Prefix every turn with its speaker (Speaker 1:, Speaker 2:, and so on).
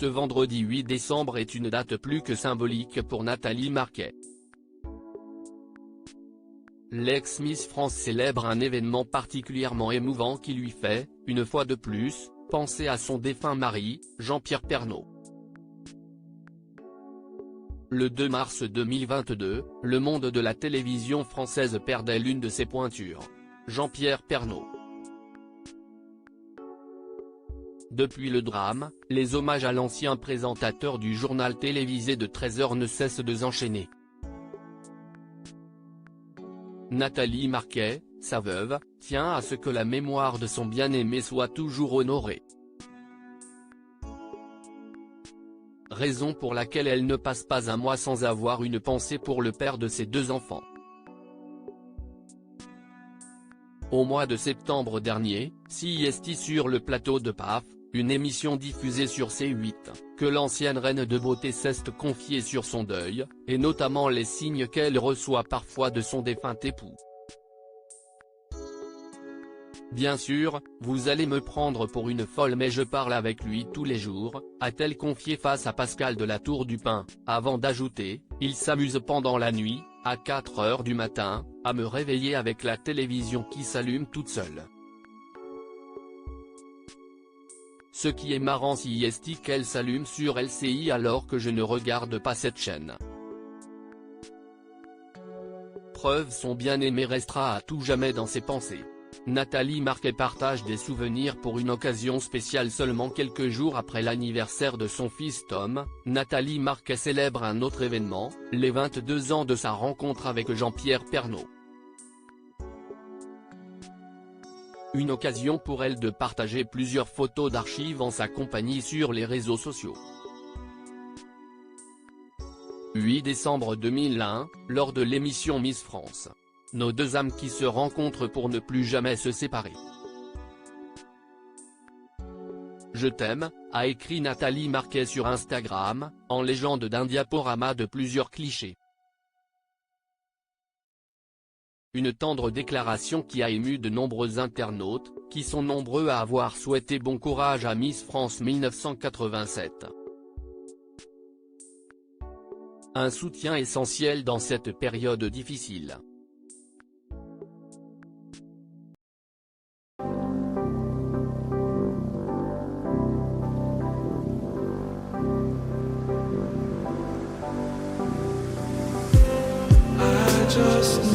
Speaker 1: Ce vendredi 8 décembre est une date plus que symbolique pour Nathalie Marquet. L'ex-Miss France célèbre un événement particulièrement émouvant qui lui fait, une fois de plus, penser à son défunt mari, Jean-Pierre Pernaut. Le 2 mars 2022, le monde de la télévision française perdait l'une de ses pointures, Jean-Pierre Pernaut. Depuis le drame, les hommages à l'ancien présentateur du journal télévisé de 13h ne cessent de s'enchaîner. Nathalie Marquet, sa veuve, tient à ce que la mémoire de son bien-aimé soit toujours honorée. Raison pour laquelle elle ne passe pas un mois sans avoir une pensée pour le père de ses 2 enfants. Au mois de septembre dernier, CIST sur le plateau de PAF, une émission diffusée sur C8, que l'ancienne reine de beauté s'est confiée sur son deuil, et notamment les signes qu'elle reçoit parfois de son défunt époux. Bien sûr, vous allez me prendre pour une folle mais je parle avec lui tous les jours, a-t-elle confié face à Pascal de la Tour du Pin, avant d'ajouter, il s'amuse pendant la nuit, à 4 h du matin, à me réveiller avec la télévision qui s'allume toute seule. Ce qui est marrant c'est qu'elle s'allume sur LCI alors que je ne regarde pas cette chaîne. Preuve son bien-aimé restera à tout jamais dans ses pensées. Nathalie Marquet partage des souvenirs pour une occasion spéciale seulement quelques jours après l'anniversaire de son fils Tom. Nathalie Marquet célèbre un autre événement, les 22 ans de sa rencontre avec Jean-Pierre Pernaut. Une occasion pour elle de partager plusieurs photos d'archives en sa compagnie sur les réseaux sociaux. 8 décembre 2001, lors de l'émission Miss France. Nos 2 âmes qui se rencontrent pour ne plus jamais se séparer. Je t'aime, a écrit Nathalie Marquet sur Instagram, en légende d'un diaporama de plusieurs clichés. Une tendre déclaration qui a ému de nombreux internautes, qui sont nombreux à avoir souhaité bon courage à Miss France 1987. Un soutien essentiel dans cette période difficile.
Speaker 2: Just